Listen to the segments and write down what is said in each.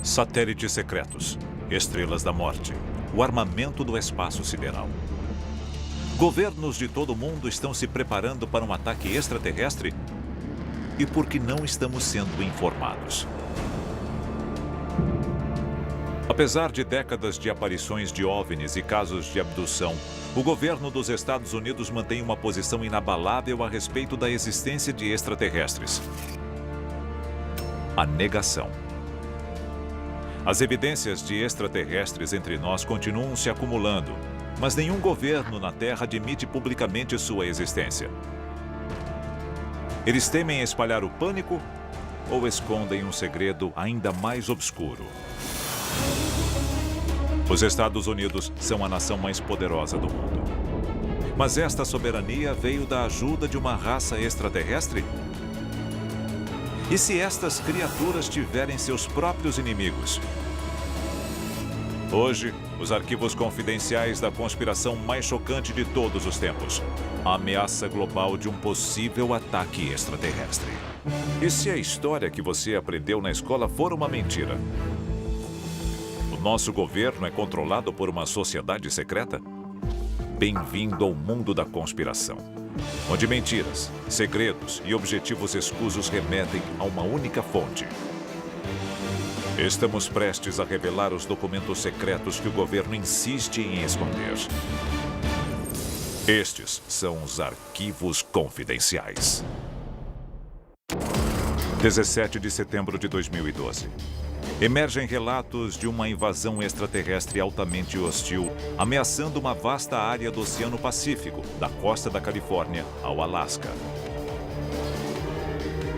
Satélites secretos, estrelas da morte, o armamento do espaço sideral. Governos de todo o mundo estão se preparando para um ataque extraterrestre? E por que não estamos sendo informados? Apesar de décadas de aparições de OVNIs e casos de abdução, o governo dos Estados Unidos mantém uma posição inabalável a respeito da existência de extraterrestres. A negação. As evidências de extraterrestres entre nós continuam se acumulando, mas nenhum governo na Terra admite publicamente sua existência. Eles temem espalhar o pânico ou escondem um segredo ainda mais obscuro? Os Estados Unidos são a nação mais poderosa do mundo. Mas esta soberania veio da ajuda de uma raça extraterrestre? E se estas criaturas tiverem seus próprios inimigos? Hoje, os arquivos confidenciais da conspiração mais chocante de todos os tempos. A ameaça global de um possível ataque extraterrestre. E se a história que você aprendeu na escola for uma mentira? O nosso governo é controlado por uma sociedade secreta? Bem-vindo ao mundo da conspiração, onde mentiras, segredos e objetivos escusos remetem a uma única fonte. Estamos prestes a revelar os documentos secretos que o governo insiste em esconder. Estes são os arquivos confidenciais. 17 de setembro de 2012. Emergem relatos de uma invasão extraterrestre altamente hostil, ameaçando uma vasta área do Oceano Pacífico, da costa da Califórnia ao Alasca.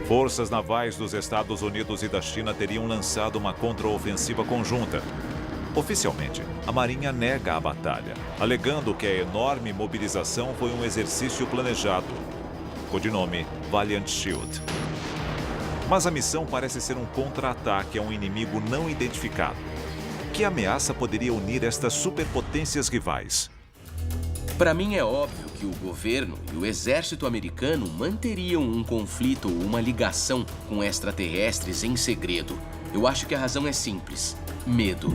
Forças navais dos Estados Unidos e da China teriam lançado uma contraofensiva conjunta. Oficialmente, a Marinha nega a batalha, alegando que a enorme mobilização foi um exercício planejado. Codinome Valiant Shield. Mas a missão parece ser um contra-ataque a um inimigo não identificado. Que ameaça poderia unir estas superpotências rivais? Para mim é óbvio que o governo e o exército americano manteriam um conflito ou uma ligação com extraterrestres em segredo. Eu acho que a razão é simples: medo.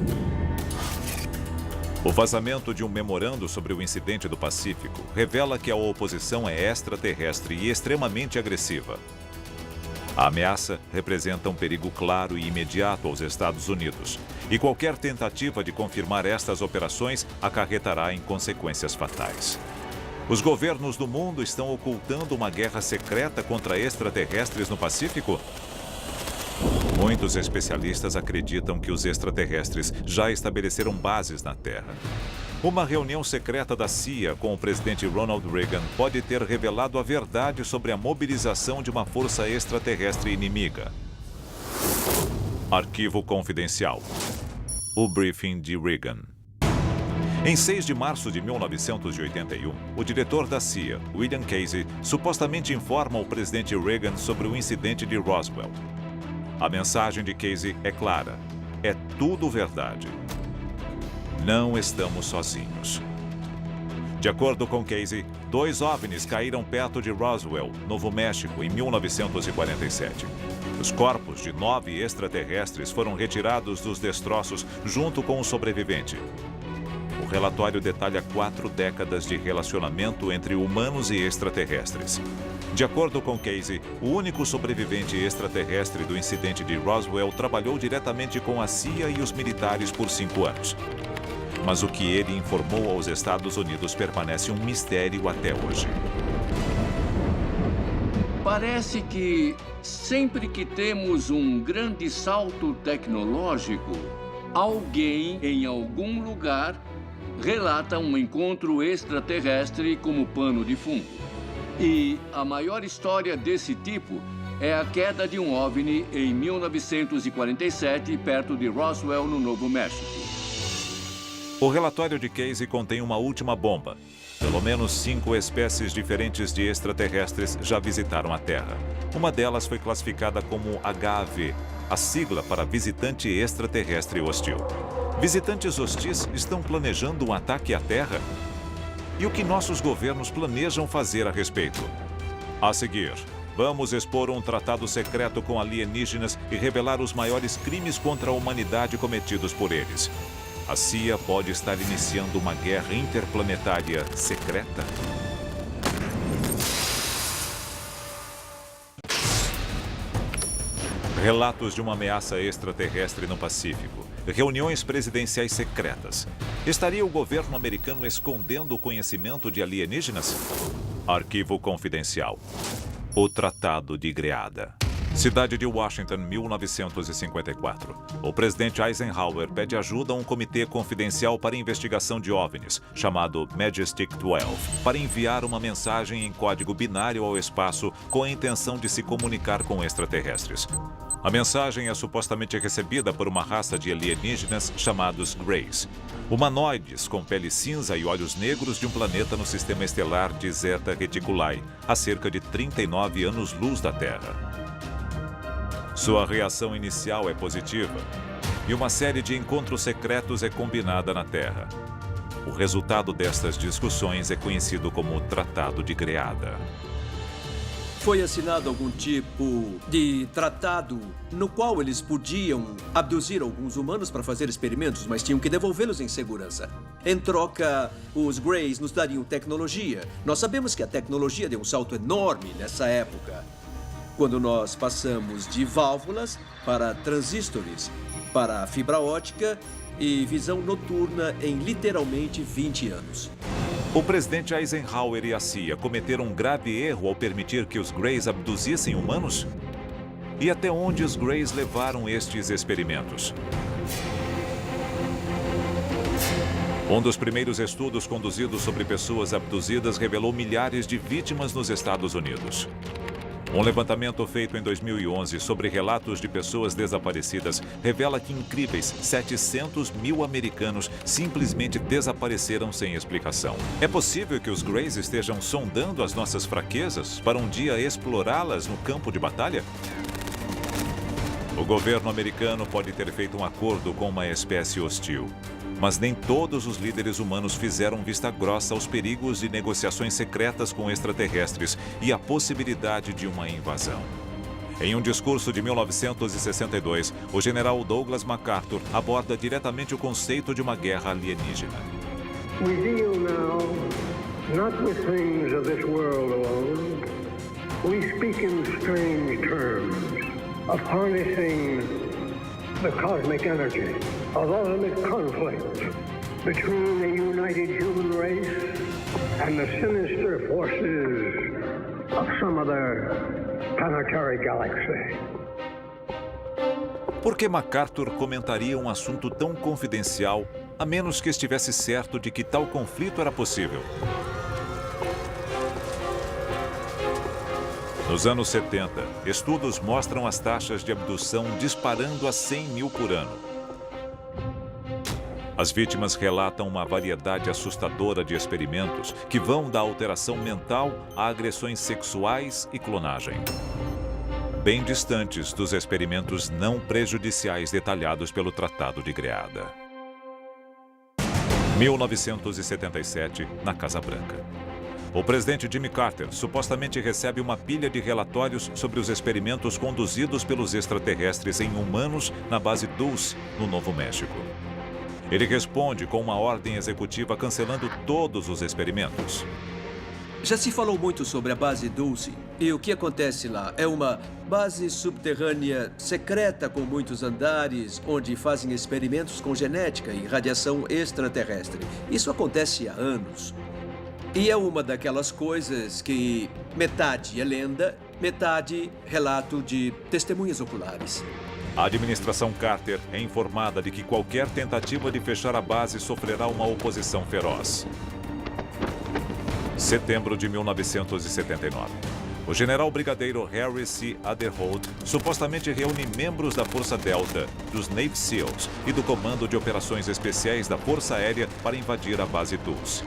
O vazamento de um memorando sobre o incidente do Pacífico revela que a oposição é extraterrestre e extremamente agressiva. A ameaça representa um perigo claro e imediato aos Estados Unidos, e qualquer tentativa de confirmar estas operações acarretará em consequências fatais. Os governos do mundo estão ocultando uma guerra secreta contra extraterrestres no Pacífico? Muitos especialistas acreditam que os extraterrestres já estabeleceram bases na Terra. Uma reunião secreta da CIA com o presidente Ronald Reagan pode ter revelado a verdade sobre a mobilização de uma força extraterrestre inimiga. Arquivo confidencial. O briefing de Reagan. Em 6 de março de 1981, o diretor da CIA, William Casey, supostamente informa o presidente Reagan sobre o incidente de Roswell. A mensagem de Casey é clara: é tudo verdade. Não estamos sozinhos. De acordo com Casey, 2 OVNIs caíram perto de Roswell, Novo México, em 1947. Os corpos de 9 extraterrestres foram retirados dos destroços junto com o sobrevivente. O relatório detalha 4 décadas de relacionamento entre humanos e extraterrestres. De acordo com Casey, o único sobrevivente extraterrestre do incidente de Roswell trabalhou diretamente com a CIA e os militares por 5 anos. Mas o que ele informou aos Estados Unidos permanece um mistério até hoje. Parece que sempre que temos um grande salto tecnológico, alguém em algum lugar relata um encontro extraterrestre como pano de fundo. E a maior história desse tipo é a queda de um OVNI em 1947, perto de Roswell, no Novo México. O relatório de Casey contém uma última bomba. Pelo menos 5 espécies diferentes de extraterrestres já visitaram a Terra. Uma delas foi classificada como HAV, a sigla para visitante extraterrestre hostil. Visitantes hostis estão planejando um ataque à Terra? E o que nossos governos planejam fazer a respeito? A seguir, Vamos expor um tratado secreto com alienígenas e revelar os maiores crimes contra a humanidade cometidos por eles. A CIA pode estar iniciando uma guerra interplanetária secreta? Relatos de uma ameaça extraterrestre no Pacífico. Reuniões presidenciais secretas. Estaria o governo americano escondendo o conhecimento de alienígenas? Arquivo confidencial. O Tratado de Greada. Cidade de Washington, 1954. O presidente Eisenhower pede ajuda a um comitê confidencial para investigação de OVNIs, chamado Majestic 12, para enviar uma mensagem em código binário ao espaço com a intenção de se comunicar com extraterrestres. A mensagem é supostamente recebida por uma raça de alienígenas chamados Greys, humanoides com pele cinza e olhos negros de um planeta no sistema estelar de Zeta Reticuli, a cerca de 39 anos-luz da Terra. Sua reação inicial é positiva, e uma série de encontros secretos é combinada na Terra. O resultado destas discussões é conhecido como Tratado de Greada. Foi assinado algum tipo de tratado no qual eles podiam abduzir alguns humanos para fazer experimentos, mas tinham que devolvê-los em segurança. Em troca, os Greys nos dariam tecnologia. Nós sabemos que a tecnologia deu um salto enorme nessa época, quando nós passamos de válvulas para transistores, para fibra ótica e visão noturna em literalmente 20 anos. O presidente Eisenhower e a CIA cometeram um grave erro ao permitir que os Greys abduzissem humanos? E até onde os Greys levaram estes experimentos? Um dos primeiros estudos conduzidos sobre pessoas abduzidas revelou milhares de vítimas nos Estados Unidos. Um levantamento feito em 2011 sobre relatos de pessoas desaparecidas revela que incríveis 700 mil americanos simplesmente desapareceram sem explicação. É possível que os Greys estejam sondando as nossas fraquezas para um dia explorá-las no campo de batalha? O governo americano pode ter feito um acordo com uma espécie hostil, mas nem todos os líderes humanos fizeram vista grossa aos perigos de negociações secretas com extraterrestres e a possibilidade de uma invasão. Em um discurso de 1962, o general Douglas MacArthur aborda diretamente o conceito de uma guerra alienígena. We deal now not with things of this world alone. We speak in strange terms of harnessing the cosmic energy of ultimate conflict between the united human race and the sinister forces of some other planetary galaxy. Por que MacArthur comentaria um assunto tão confidencial, a menos que estivesse certo de que tal conflito era possível? Nos anos 70, estudos mostram as taxas de abdução disparando a 100 mil por ano. As vítimas relatam uma variedade assustadora de experimentos que vão da alteração mental a agressões sexuais e clonagem, bem distantes dos experimentos não prejudiciais detalhados pelo Tratado de Greada. 1977, na Casa Branca. O presidente Jimmy Carter supostamente recebe uma pilha de relatórios sobre os experimentos conduzidos pelos extraterrestres em humanos na base Dulce, no Novo México. Ele responde com uma ordem executiva cancelando todos os experimentos. Já se falou muito sobre a base Dulce. E o que acontece lá? É uma base subterrânea secreta com muitos andares, onde fazem experimentos com genética e radiação extraterrestre. Isso acontece há anos. E é uma daquelas coisas que metade é lenda, metade relato de testemunhas oculares. A administração Carter é informada de que qualquer tentativa de fechar a base sofrerá uma oposição feroz. Setembro de 1979. O general brigadeiro Harry C. Aderholt supostamente reúne membros da Força Delta, dos Navy SEALs e do Comando de Operações Especiais da Força Aérea para invadir a base Dulce.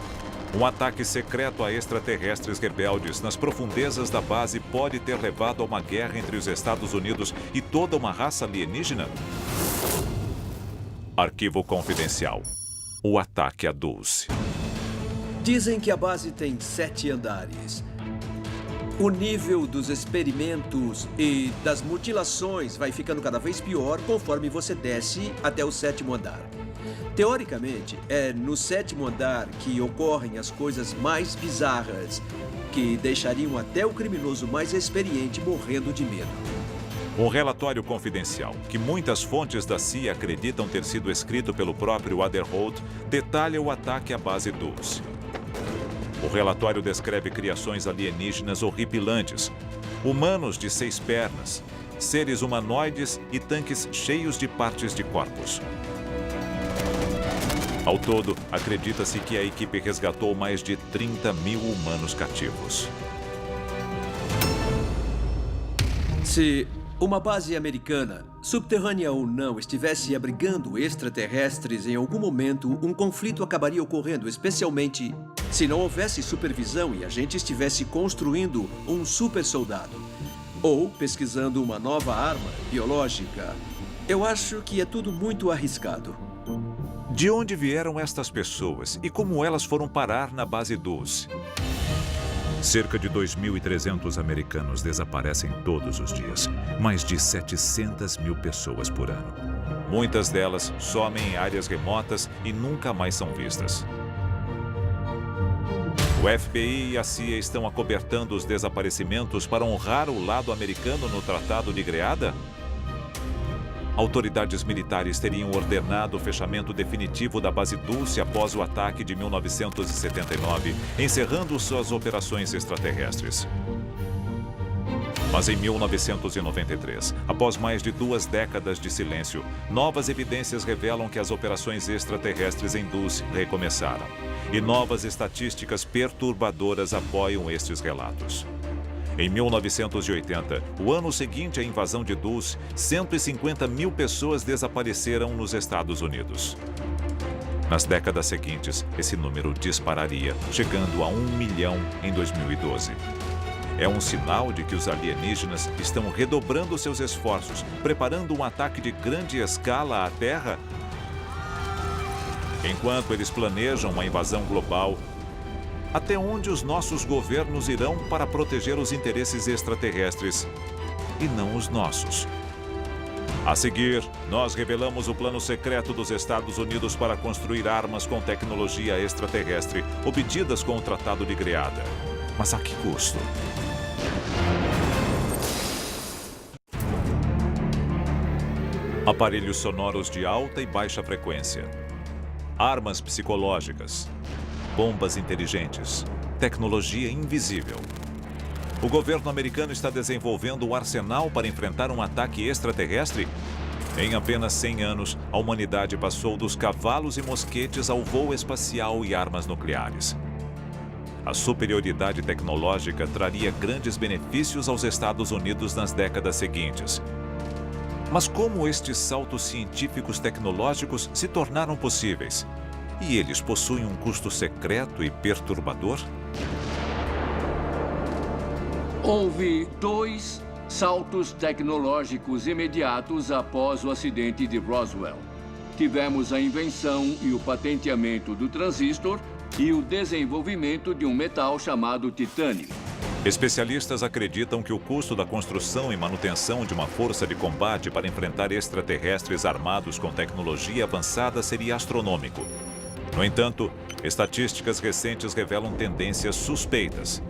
Um ataque secreto a extraterrestres rebeldes nas profundezas da base pode ter levado a uma guerra entre os Estados Unidos e toda uma raça alienígena? Arquivo confidencial. O ataque a Dulce. Dizem que a base tem 7 andares. O nível dos experimentos e das mutilações vai ficando cada vez pior conforme você desce até o 7º andar. Teoricamente, é no 7º andar que ocorrem as coisas mais bizarras, que deixariam até o criminoso mais experiente morrendo de medo. Um relatório confidencial, que muitas fontes da CIA acreditam ter sido escrito pelo próprio Aderholt, detalha o ataque à base Dulce. O relatório descreve criações alienígenas horripilantes, humanos de 6 pernas, seres humanoides e tanques cheios de partes de corpos. Ao todo, acredita-se que a equipe resgatou mais de 30 mil humanos cativos. Se uma base americana, subterrânea ou não, estivesse abrigando extraterrestres em algum momento, um conflito acabaria ocorrendo, especialmente se não houvesse supervisão e a gente estivesse construindo um super soldado ou pesquisando uma nova arma biológica. Eu acho que é tudo muito arriscado. De onde vieram estas pessoas e como elas foram parar na base Dulce? Cerca de 2.300 americanos desaparecem todos os dias. Mais de 700 mil pessoas por ano. Muitas delas somem em áreas remotas e nunca mais são vistas. O FBI e a CIA estão acobertando os desaparecimentos para honrar o lado americano no Tratado de Greada? Autoridades militares teriam ordenado o fechamento definitivo da base Dulce após o ataque de 1979, encerrando suas operações extraterrestres. Mas em 1993, após mais de 2 décadas de silêncio, novas evidências revelam que as operações extraterrestres em Dulce recomeçaram. E novas estatísticas perturbadoras apoiam estes relatos. Em 1980, o ano seguinte à invasão de Dulce, 150 mil pessoas desapareceram nos Estados Unidos. Nas décadas seguintes, esse número dispararia, chegando a 1 milhão em 2012. É um sinal de que os alienígenas estão redobrando seus esforços, preparando um ataque de grande escala à Terra? Enquanto eles planejam uma invasão global, até onde os nossos governos irão para proteger os interesses extraterrestres e não os nossos? A seguir, nós revelamos o plano secreto dos Estados Unidos para construir armas com tecnologia extraterrestre, obtidas com o Tratado de Greada. Mas a que custo? Aparelhos sonoros de alta e baixa frequência. Armas psicológicas. Bombas inteligentes, tecnologia invisível. O governo americano está desenvolvendo um arsenal para enfrentar um ataque extraterrestre? Em apenas 100 anos, a humanidade passou dos cavalos e mosquetes ao voo espacial e armas nucleares. A superioridade tecnológica traria grandes benefícios aos Estados Unidos nas décadas seguintes. Mas como estes saltos científicos tecnológicos se tornaram possíveis? E eles possuem um custo secreto e perturbador? Houve 2 saltos tecnológicos imediatos após o acidente de Roswell. Tivemos a invenção e o patenteamento do transistor e o desenvolvimento de um metal chamado titânio. Especialistas acreditam que o custo da construção e manutenção de uma força de combate para enfrentar extraterrestres armados com tecnologia avançada seria astronômico. No entanto, estatísticas recentes revelam tendências suspeitas.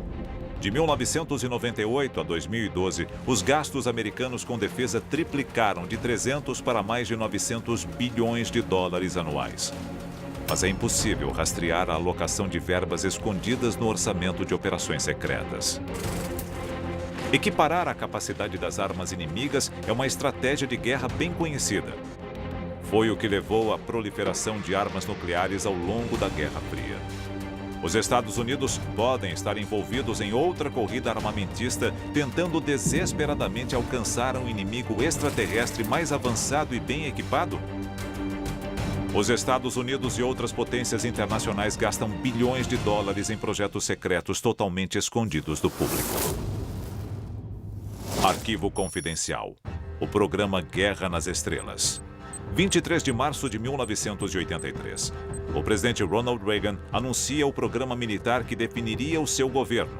De 1998 a 2012, os gastos americanos com defesa triplicaram de 300 para mais de 900 bilhões de dólares anuais. Mas é impossível rastrear a alocação de verbas escondidas no orçamento de operações secretas. Equiparar a capacidade das armas inimigas é uma estratégia de guerra bem conhecida. Foi o que levou à proliferação de armas nucleares ao longo da Guerra Fria. Os Estados Unidos podem estar envolvidos em outra corrida armamentista, tentando desesperadamente alcançar um inimigo extraterrestre mais avançado e bem equipado? Os Estados Unidos e outras potências internacionais gastam bilhões de dólares em projetos secretos totalmente escondidos do público. Arquivo Confidencial. O programa Guerra nas Estrelas. 23 de março de 1983. O presidente Ronald Reagan anuncia o programa militar que definiria o seu governo.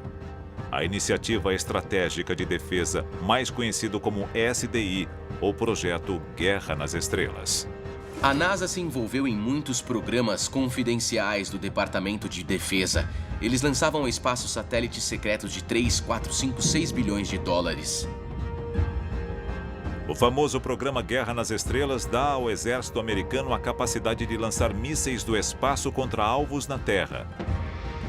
a Iniciativa Estratégica de Defesa, mais conhecido como SDI, ou Projeto Guerra nas Estrelas. A NASA se envolveu em muitos programas confidenciais do Departamento de Defesa. Eles lançavam ao espaço satélites secretos de 3, 4, 5, 6 bilhões de dólares. O famoso programa Guerra nas Estrelas dá ao exército americano a capacidade de lançar mísseis do espaço contra alvos na Terra.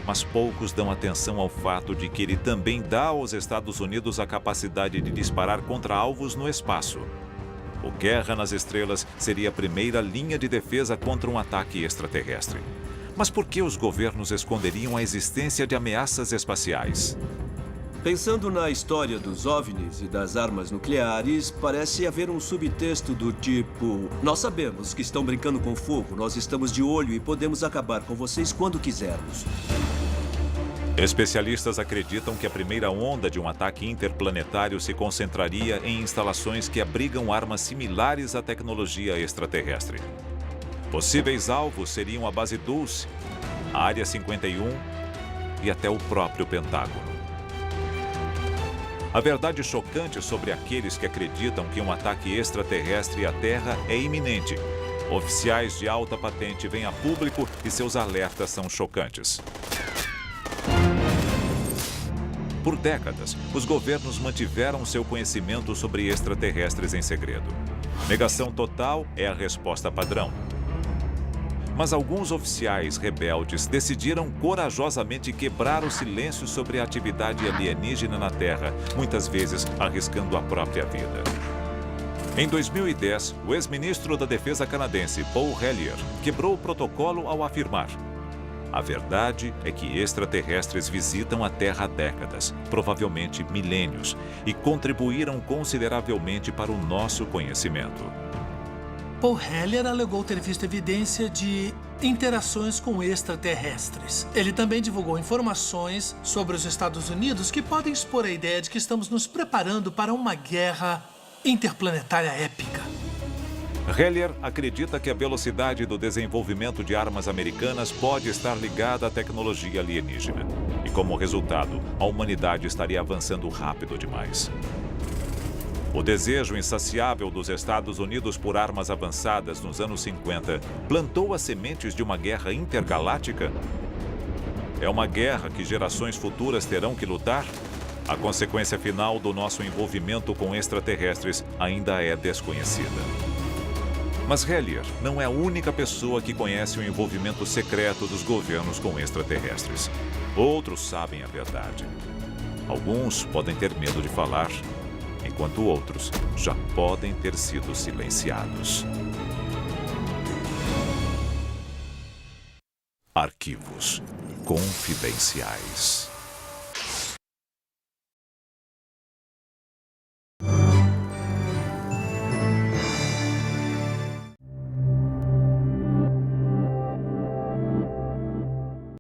Mas poucos dão atenção ao fato de que ele também dá aos Estados Unidos a capacidade de disparar contra alvos no espaço. O Guerra nas Estrelas seria a primeira linha de defesa contra um ataque extraterrestre. Mas por que os governos esconderiam a existência de ameaças espaciais? Pensando na história dos OVNIs e das armas nucleares, parece haver um subtexto do tipo: nós sabemos que estão brincando com fogo, nós estamos de olho e podemos acabar com vocês quando quisermos. Especialistas acreditam que a primeira onda de um ataque interplanetário se concentraria em instalações que abrigam armas similares à tecnologia extraterrestre. Possíveis alvos seriam a Base Dulce, a Área 51 e até o próprio Pentágono. A verdade chocante sobre aqueles que acreditam que um ataque extraterrestre à Terra é iminente. Oficiais de alta patente vêm a público e seus alertas são chocantes. Por décadas, os governos mantiveram seu conhecimento sobre extraterrestres em segredo. Negação total é a resposta padrão. Mas alguns oficiais rebeldes decidiram corajosamente quebrar o silêncio sobre a atividade alienígena na Terra, muitas vezes arriscando a própria vida. Em 2010, o ex-ministro da Defesa canadense, Paul Hellyer, quebrou o protocolo ao afirmar: a verdade é que extraterrestres visitam a Terra há décadas, provavelmente milênios, e contribuíram consideravelmente para o nosso conhecimento. Paul Hellyer alegou ter visto evidência de interações com extraterrestres. Ele também divulgou informações sobre os Estados Unidos que podem expor a ideia de que estamos nos preparando para uma guerra interplanetária épica. Hellyer acredita que a velocidade do desenvolvimento de armas americanas pode estar ligada à tecnologia alienígena. E como resultado, a humanidade estaria avançando rápido demais. O desejo insaciável dos Estados Unidos por armas avançadas nos anos 50 plantou as sementes de uma guerra intergaláctica? É uma guerra que gerações futuras terão que lutar? A consequência final do nosso envolvimento com extraterrestres ainda é desconhecida. Mas Hellyer não é a única pessoa que conhece o envolvimento secreto dos governos com extraterrestres. Outros sabem a verdade. Alguns podem ter medo de falar, enquanto outros já podem ter sido silenciados. Arquivos confidenciais.